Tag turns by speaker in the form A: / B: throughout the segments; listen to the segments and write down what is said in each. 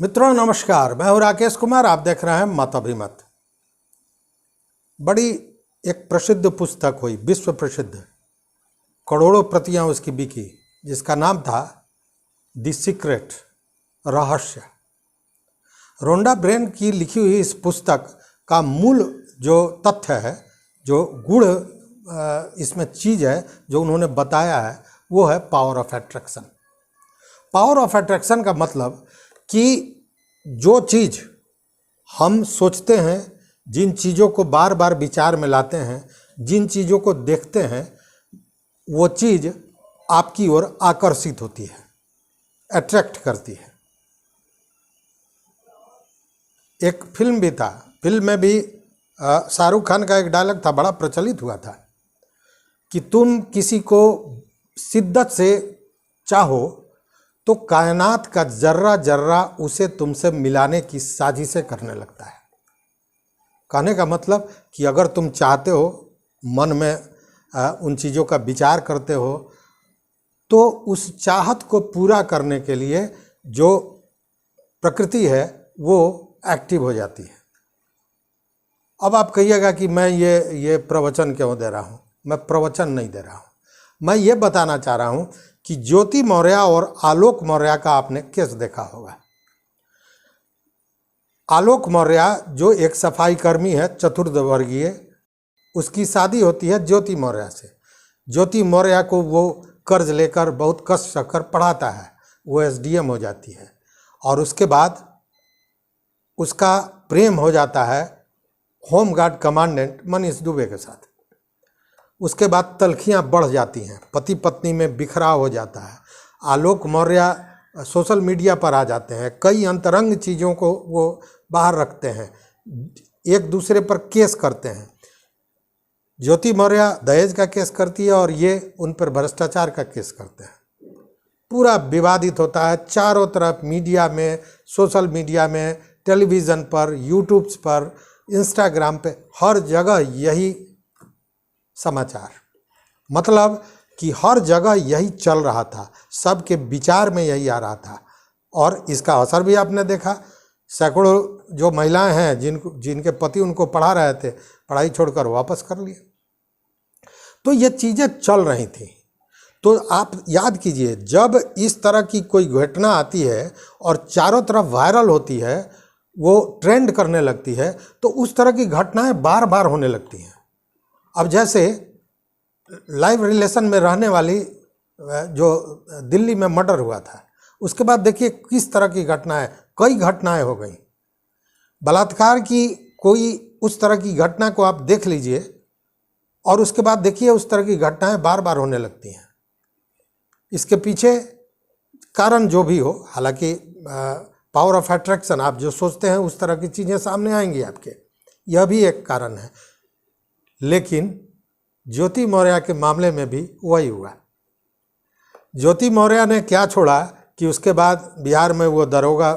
A: मित्रों नमस्कार, मैं हूं राकेश कुमार। आप देख रहे हैं मत अभिमत। बड़ी एक प्रसिद्ध पुस्तक हुई, विश्व प्रसिद्ध, करोड़ों प्रतियां उसकी बिकी, जिसका नाम था द सीक्रेट, रहस्य। रोंडा ब्रेन की लिखी हुई इस पुस्तक का मूल जो तथ्य है, जो गुण इसमें चीज़ है जो उन्होंने बताया है, वो है power of attraction. Power of attraction का मतलब कि जो चीज़ हम सोचते हैं, जिन चीज़ों को बार बार विचार में लाते हैं, जिन चीज़ों को देखते हैं, वो चीज़ आपकी ओर आकर्षित होती है, अट्रैक्ट करती है। एक फिल्म भी था, फिल्म में भी शाहरुख खान का एक डायलॉग था, बड़ा प्रचलित हुआ था कि तुम किसी को शिद्दत से चाहो तो कायनात का जर्रा जर्रा उसे तुमसे मिलाने की साजिशें करने लगता है। कहने का मतलब कि अगर तुम चाहते हो, मन में उन चीज़ों का विचार करते हो, तो उस चाहत को पूरा करने के लिए जो प्रकृति है वो एक्टिव हो जाती है। अब आप कहिएगा कि मैं ये प्रवचन क्यों दे रहा हूँ। मैं प्रवचन नहीं दे रहा हूँ, मैं ये बताना चाह रहा हूँ कि ज्योति मौर्य और आलोक मौर्य का आपने केस देखा होगा। आलोक मौर्य जो एक सफाई कर्मी है, चतुर्थवर्गीय, उसकी शादी होती है ज्योति मौर्य से। ज्योति मौर्य को वो कर्ज लेकर बहुत कष्ट कर पढ़ाता है, वो एसडीएम हो जाती है, और उसके बाद उसका प्रेम हो जाता है होमगार्ड कमांडेंट मनीष दुबे के साथ। उसके बाद तलखियाँ बढ़ जाती हैं, पति पत्नी में बिखराव हो जाता है। आलोक मौर्य सोशल मीडिया पर आ जाते हैं, कई अंतरंग चीज़ों को वो बाहर रखते हैं, एक दूसरे पर केस करते हैं। ज्योति मौर्य दहेज का केस करती है और ये उन पर भ्रष्टाचार का केस करते हैं। पूरा विवादित होता है चारों तरफ, मीडिया में, सोशल मीडिया में, टेलीविज़न पर, यूट्यूब पर, इंस्टाग्राम पे, हर जगह यही समाचार। मतलब कि हर जगह यही चल रहा था, सबके विचार में यही आ रहा था, और इसका असर भी आपने देखा। सैकड़ों जो महिलाएं हैं जिनके पति उनको पढ़ा रहे थे, पढ़ाई छोड़कर वापस कर लिए। तो ये चीज़ें चल रही थी। तो आप याद कीजिए, जब इस तरह की कोई घटना आती है और चारों तरफ वायरल होती है, वो ट्रेंड करने लगती है, तो उस तरह की घटनाएं बार बार होने लगती हैं। अब जैसे लाइव रिलेशन में रहने वाली जो दिल्ली में मर्डर हुआ था, उसके बाद देखिए किस तरह की घटनाएं, कई घटनाएं हो गई। बलात्कार की कोई उस तरह की घटना को आप देख लीजिए, और उसके बाद देखिए उस तरह की घटनाएं बार बार होने लगती हैं। इसके पीछे कारण जो भी हो, हालांकि पावर ऑफ अट्रैक्शन, आप जो सोचते हैं उस तरह की चीज़ें सामने आएंगी आपके, यह भी एक कारण है। लेकिन ज्योति मौर्य के मामले में भी वही हुआ। ज्योति मौर्य ने क्या छोड़ा कि उसके बाद बिहार में वो दरोगा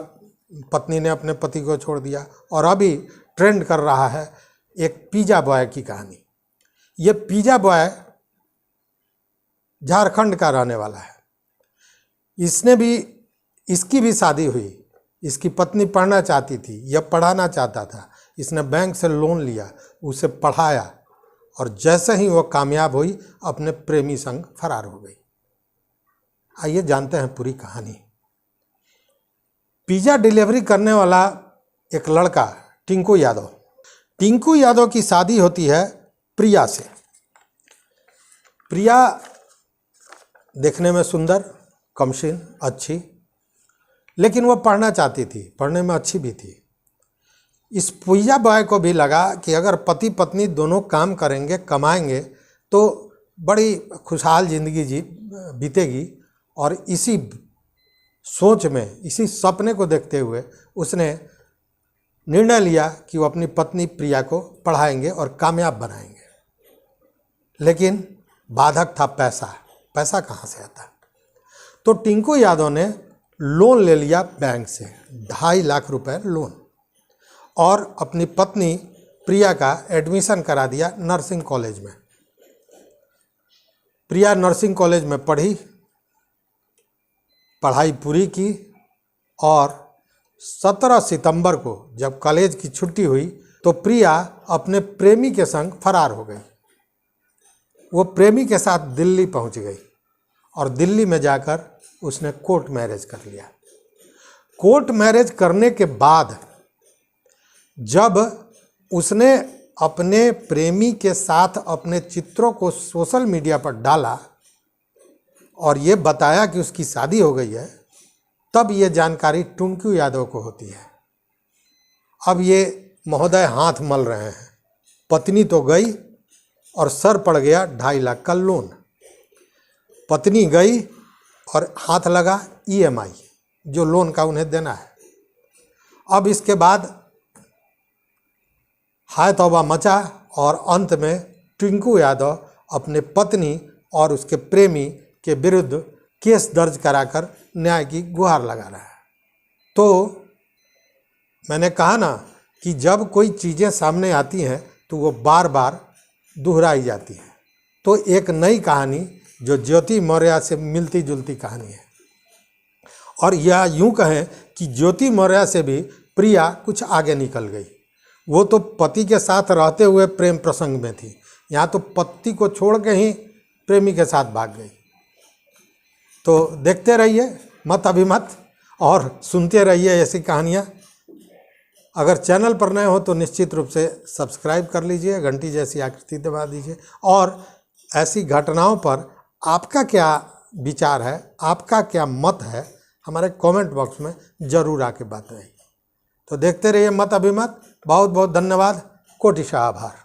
A: पत्नी ने अपने पति को छोड़ दिया, और अभी ट्रेंड कर रहा है एक पिज़्ज़ा बॉय की कहानी। ये पिज़्ज़ा बॉय झारखंड का रहने वाला है। इसकी भी शादी हुई। इसकी पत्नी पढ़ना चाहती थी, यह पढ़ाना चाहता था। इसने बैंक से लोन लिया, उसे पढ़ाया, और जैसे ही वो कामयाब हुई, अपने प्रेमी संग फरार हो गई। आइए जानते हैं पूरी कहानी। पिज़्ज़ा डिलीवरी करने वाला एक लड़का, टिंकू यादव, टिंकू यादव की शादी होती है प्रिया से। प्रिया देखने में सुंदर, कमसीन, अच्छी, लेकिन वो पढ़ना चाहती थी, पढ़ने में अच्छी भी थी। इस पिज़्ज़ा बॉय को भी लगा कि अगर पति पत्नी दोनों काम करेंगे, कमाएंगे, तो बड़ी खुशहाल ज़िंदगी बीतेगी। और इसी सोच में, इसी सपने को देखते हुए उसने निर्णय लिया कि वो अपनी पत्नी प्रिया को पढ़ाएंगे और कामयाब बनाएंगे। लेकिन बाधक था पैसा। पैसा कहाँ से आता? तो टिंकू यादव ने लोन ले लिया बैंक से, 2.5 लाख रुपए लोन, और अपनी पत्नी प्रिया का एडमिशन करा दिया नर्सिंग कॉलेज में। प्रिया नर्सिंग कॉलेज में पढ़ी, पढ़ाई पूरी की, और 17 सितंबर को जब कॉलेज की छुट्टी हुई तो प्रिया अपने प्रेमी के संग फरार हो गई। वो प्रेमी के साथ दिल्ली पहुंच गई और दिल्ली में जाकर उसने कोर्ट मैरिज कर लिया। कोर्ट मैरिज करने के बाद जब उसने अपने प्रेमी के साथ अपने चित्रों को सोशल मीडिया पर डाला और ये बताया कि उसकी शादी हो गई है, तब ये जानकारी टुनकू यादव को होती है। अब ये महोदय हाथ मल रहे हैं। पत्नी तो गई और सर पड़ गया 2.5 लाख का लोन। पत्नी गई और हाथ लगा EMI जो लोन का उन्हें देना है। अब इसके बाद हाय तौबा मचा और अंत में टिंकू यादव अपने पत्नी और उसके प्रेमी के विरुद्ध केस दर्ज कराकर न्याय की गुहार लगा रहा है। तो मैंने कहा ना कि जब कोई चीज़ें सामने आती हैं तो वो बार बार दोहराई जाती हैं। तो एक नई कहानी जो ज्योति मौर्य से मिलती जुलती कहानी है, और यह यूं कहें कि ज्योति मौर्य से भी प्रिया कुछ आगे निकल गई। वो तो पति के साथ रहते हुए प्रेम प्रसंग में थी, यहाँ तो पति को छोड़ के ही प्रेमी के साथ भाग गई। तो देखते रहिए मत अभिमत और सुनते रहिए ऐसी कहानियाँ। अगर चैनल पर नए हो तो निश्चित रूप से सब्सक्राइब कर लीजिए, घंटी जैसी आकृति दबा दीजिए, और ऐसी घटनाओं पर आपका क्या विचार है, आपका क्या मत है, हमारे कमेंट बॉक्स में ज़रूर आके बताइए। तो देखते रहिए मत अभिमत। बहुत बहुत धन्यवाद, कोटिशा आभार।